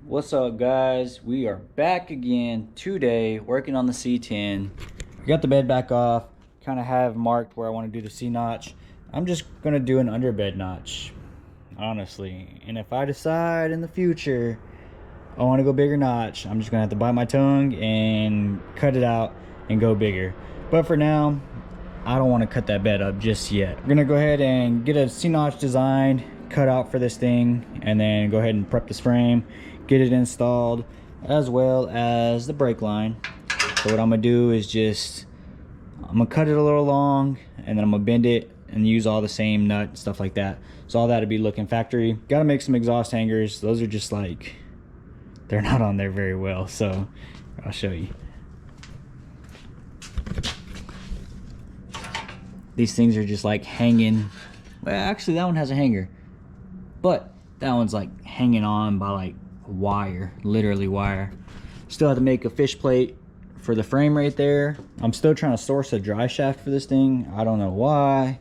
What's up, guys? We are back again today working on the C10. I got the bed back off, kind of have marked where I want to do the C notch. I'm just going to do an underbed notch, honestly. And if I decide in the future I want to go bigger notch, I'm just going to have to bite my tongue and cut it out and go bigger. But for now, I don't want to cut that bed up just yet. We're going to go ahead and get a C notch design cut out for this thing, and then go ahead and prep this frame, get it installed, as well as the brake line. So what I'm gonna do is I'm gonna cut it a little long, and then I'm gonna bend it and use all the same nut and stuff like that. So all that'll be looking factory. Gotta make some exhaust hangers. Those are just like, they're not on there very well, so I'll show you. These things are just like hanging. Well, actually that one has a hanger, but that one's like hanging on by like wire, literally wire. Still have to make a fish plate for the frame right there. I'm still trying to source a dry shaft for this thing. I don't know why,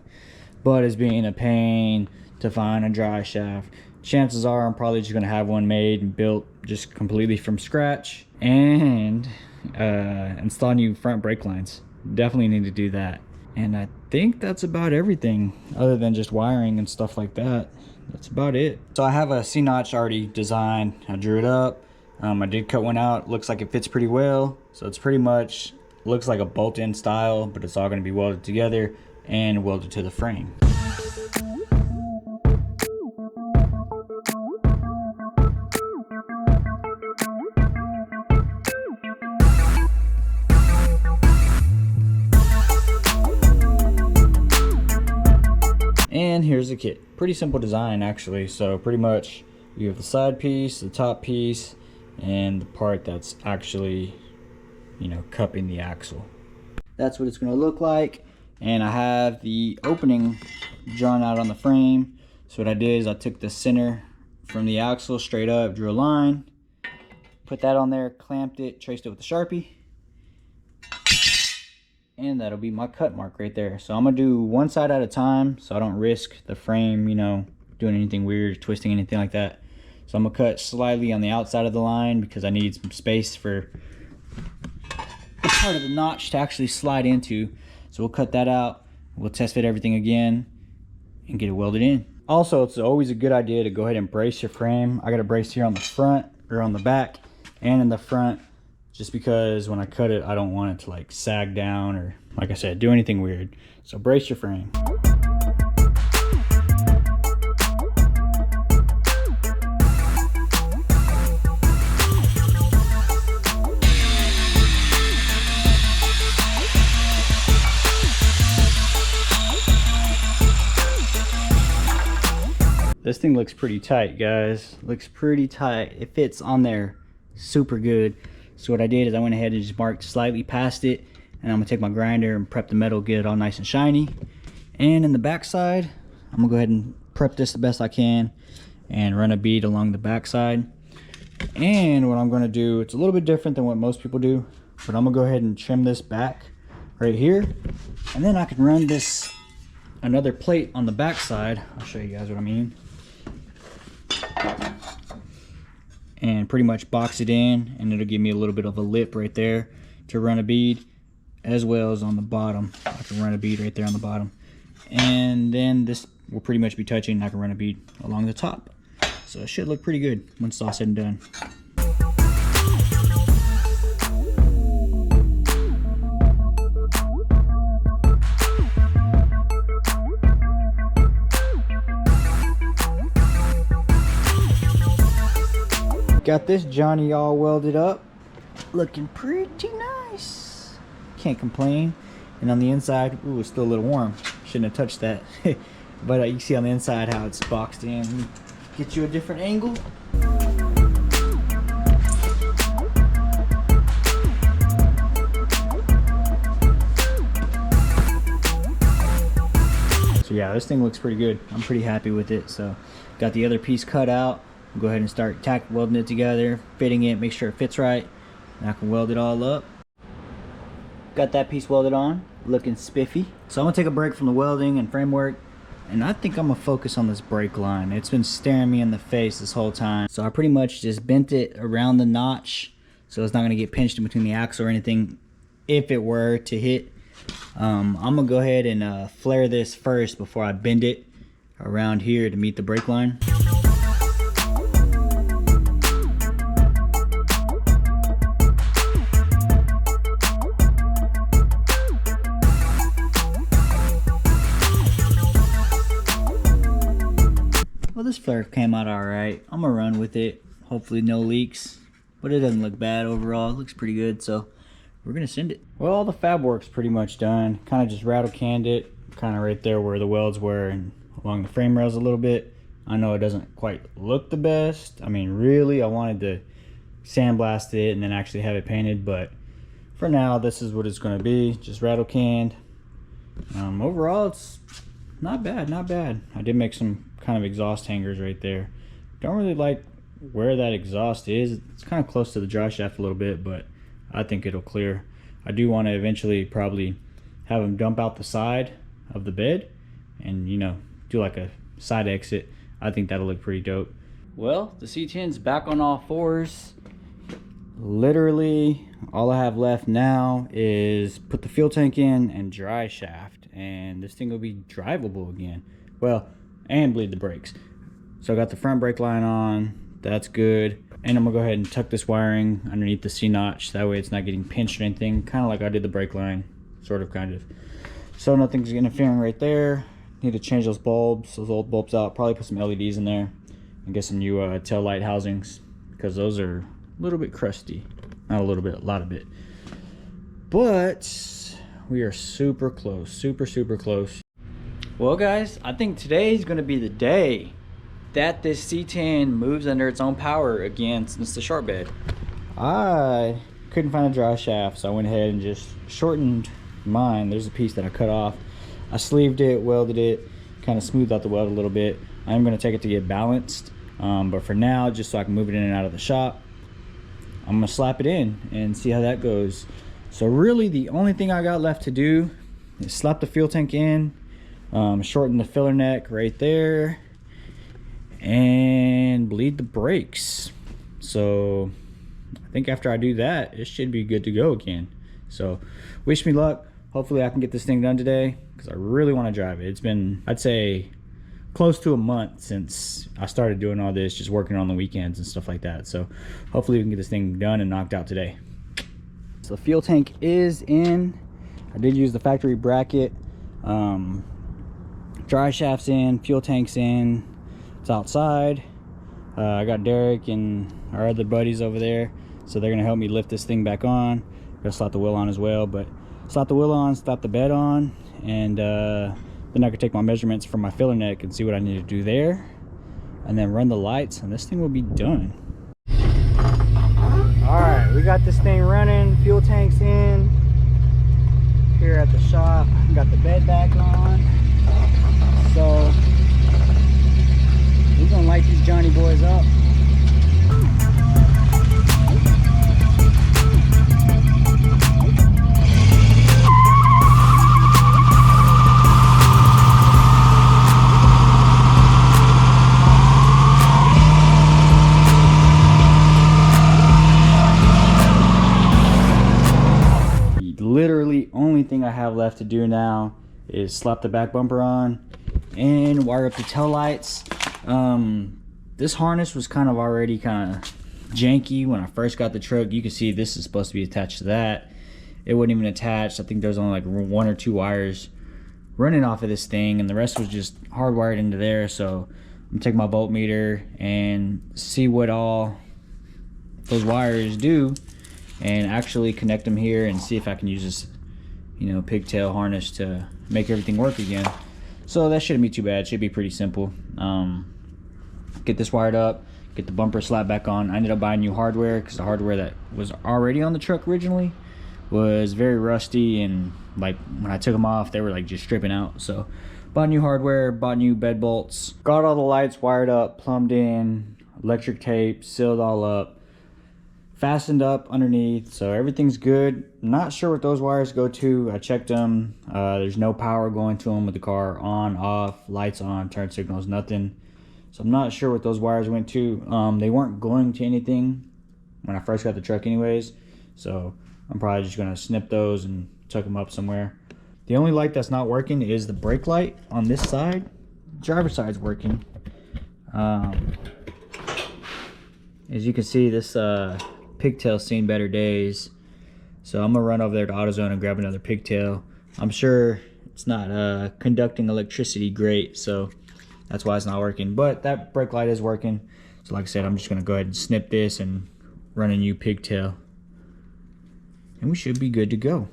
but it's being a pain to find a dry shaft. Chances are I'm probably just gonna have one made and built just completely from scratch, and install new front brake lines. Definitely need to do that. And I think that's about everything other than just wiring and stuff like that. That's about it. So I have a C notch already designed. I drew it up. I did cut one out. Looks like it fits pretty well. So it's pretty much looks like a bolt-in style, but it's all going to be welded together and welded to the frame. And here's the kit. Pretty simple design actually. So pretty much you have the side piece, the top piece, and the part that's actually, you know, cupping the axle. That's what it's going to look like. And I have the opening drawn out on the frame. So what I did is I took the center from the axle straight up, drew a line, put that on there, clamped it, traced it with a Sharpie, and that'll be my cut mark right there. So I'm gonna do one side at a time so I don't risk the frame, you know, doing anything weird, twisting, anything like that. So I'm gonna cut slightly on the outside of the line because I need some space for the part of the notch to actually slide into. So we'll cut that out, we'll test fit everything again and get it welded in. Also, it's always a good idea to go ahead and brace your frame. I got a brace here on the front, or on the back and in the front, just because when I cut it, I don't want it to like sag down or, like I said, do anything weird. So brace your frame. This thing looks pretty tight, guys. Looks pretty tight. It fits on there super good. So what I did is I went ahead and just marked slightly past it, and I'm gonna take my grinder and prep the metal, get it all nice and shiny. And in the back side, I'm gonna go ahead and prep this the best I can and run a bead along the back side. And what I'm gonna do, it's a little bit different than what most people do, but I'm gonna go ahead and trim this back right here, and then I can run this another plate on the back side. I'll show you guys what I mean. And pretty much box it in, and it'll give me a little bit of a lip right there to run a bead, as well as on the bottom. I can run a bead right there on the bottom, and then this will pretty much be touching, and I can run a bead along the top. So it should look pretty good when it's all said and done. Got this Johnny all welded up, looking pretty nice. Can't complain. And on the inside, ooh, it's still a little warm. Shouldn't have touched that. But you can see on the inside how it's boxed in. Get you a different angle. So yeah, this thing looks pretty good. I'm pretty happy with it. So got the other piece cut out. Go ahead and start tack welding it together, fitting it, make sure it fits right, and I can weld it all up. Got that piece welded on, looking spiffy. So I'm gonna take a break from the welding and framework, And I think I'm gonna focus on this brake line. It's been staring me in the face this whole time. So I pretty much just bent it around the notch so it's not gonna get pinched in between the axle or anything if it were to hit. I'm gonna go ahead and flare this first before I bend it around here to meet the brake line. Well, this flare came out all right. I'm gonna run with it. Hopefully no leaks, but it doesn't look bad overall. It looks pretty good, so we're gonna send it. Well, all the fab work's pretty much done. Kind of just rattle canned it, kind of right there where the welds were and along the frame rails a little bit. I know it doesn't quite look the best. I mean, really, I wanted to sandblast it and then actually have it painted, but for now, this is what it's gonna be. Just rattle canned. Overall, it's not bad, not bad. I did make some kind of exhaust hangers right there. Don't really like where that exhaust is. It's kind of close to the drive shaft a little bit, but I think it'll clear. I do want to eventually probably have them dump out the side of the bed and, you know, do like a side exit. I think that'll look pretty dope. Well, the C10's back on all fours. Literally all I have left now is put the fuel tank in and dry shaft, and this thing will be drivable again. Well, and bleed the brakes. So I got the front brake line on, that's good. And I'm gonna go ahead and tuck this wiring underneath the C-notch, that way it's not getting pinched or anything, kind of like I did the brake line, sort of, kind of. So nothing's interfering right there. Need to change those bulbs, those old bulbs out, probably put some LEDs in there and get some new tail light housings, because those are a little bit crusty. Not a little bit, a lot of it. But we are super close, super close. Well guys, I think today is gonna be the day that this C10 moves under its own power again, since the short bed. I couldn't find a drive shaft, so I went ahead and just shortened mine. There's a piece that I cut off. I sleeved it, welded it, kind of smoothed out the weld a little bit. I'm gonna take it to get balanced, but for now, just so I can move it in and out of the shop, I'm gonna slap it in and see how that goes. So really the only thing I got left to do is slap the fuel tank in, shorten the filler neck right there, and bleed the brakes. So I think after I do that, it should be good to go again. So wish me luck. Hopefully I can get this thing done today, because I really want to drive it. It's been, I'd say, close to a month since I started doing all this, just working on the weekends and stuff like that. So hopefully we can get this thing done and knocked out today. So the fuel tank is in. I did use the factory bracket. Dry shaft's in, fuel tank's in. It's outside. I got Derek and our other buddies over there, so they're gonna help me lift this thing back on. Gonna slap the wheel on as well, but slap the wheel on, slap the bed on, and then I could take my measurements from my filler neck and see what I need to do there, and then run the lights, and this thing will be done. All right, we got this thing running. Fuel tank's in here at the shop. Got the bed back on. So we're gonna light these Johnny boys up. Literally only thing I have left to do now is slap the back bumper on and wire up the tail lights. This harness was kind of already kind of janky when I first got the truck. You can see this is supposed to be attached to that. It wasn't even attached. I think there's only like 1 or 2 wires running off of this thing, and the rest was just hardwired into there. So I'm gonna take my voltmeter and see what all those wires do, and actually connect them here and see if I can use this, you know, pigtail harness to make everything work again. So that shouldn't be too bad. It should be pretty simple. Get this wired up, get the bumper slapped back on. I ended up buying new hardware because the hardware that was already on the truck originally was very rusty, and like when I took them off, they were like just stripping out. So bought new hardware, bought new bed bolts, got all the lights wired up, plumbed in, electric tape, sealed all up. fastened up underneath, so everything's good. Not sure what those wires go to. I checked them. There's no power going to them with the car on, off, lights on, turn signals, nothing. So I'm not sure what those wires went to. They weren't going to anything when I first got the truck anyways, so I'm probably just gonna snip those and tuck them up somewhere. The only light that's not working is the brake light on this side. Driver's side's working. As you can see, this pigtail's seen better days, so I'm gonna run over there to AutoZone and grab another pigtail. I'm sure it's not conducting electricity great, so that's why it's not working, but that brake light is working. So like I said, I'm just gonna go ahead and snip this and run a new pigtail, and we should be good to go.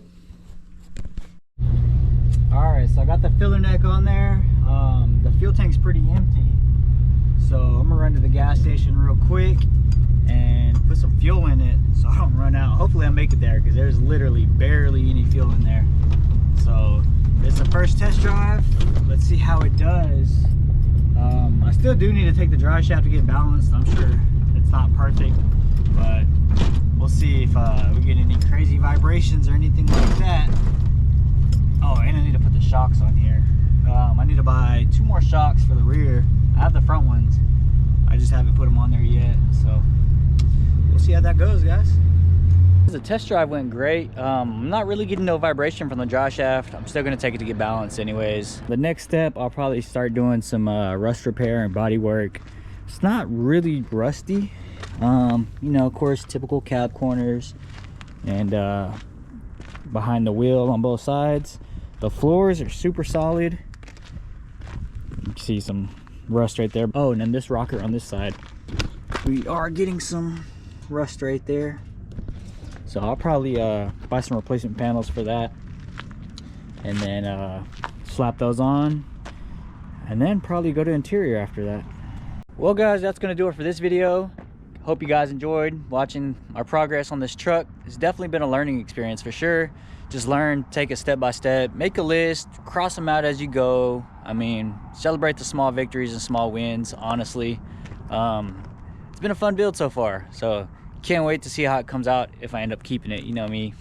All right, so I got the filler neck on there. The fuel tank's pretty empty, so I'm gonna run to the gas station real quick and put some fuel in it so I don't run out. Hopefully I make it there, because there's literally barely any fuel in there. So it's the first test drive. Let's see how it does. I still do need to take the drive shaft to get balanced. I'm sure it's not perfect, but we'll see if we get any crazy vibrations or anything like that. Oh, and I need to put the shocks on here. I need to buy 2 more shocks for the rear. I have the front ones, I just haven't put them on there yet, so we'll see how that goes, guys. The test drive went great. I'm not really getting no vibration from the drive shaft. I'm still gonna take it to get balanced anyways. The next step, I'll probably start doing some rust repair and body work. It's not really rusty. You know, of course, typical cab corners and behind the wheel on both sides. The floors are super solid. You can see some rust right there. Oh, and then this rocker on this side, we are getting some rust right there. So I'll probably buy some replacement panels for that, and then slap those on, and then probably go to interior after that. Well guys, that's gonna do it for this video. Hope you guys enjoyed watching our progress on this truck. It's definitely been a learning experience for sure. Just learn, take it step by step, make a list, cross them out as you go. I mean, celebrate the small victories and small wins, honestly. It's been a fun build so far, so can't wait to see how it comes out if I end up keeping it. You know me,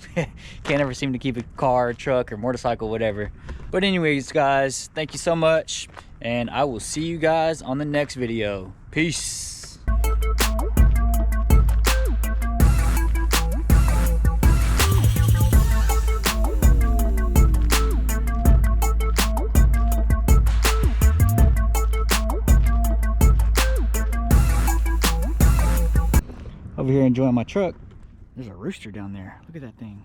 can't ever seem to keep a car, truck, or motorcycle, whatever. But anyways, guys, thank you so much, and I will see you guys on the next video. Peace. Over here enjoying my truck. There's a rooster down there. Look at that thing.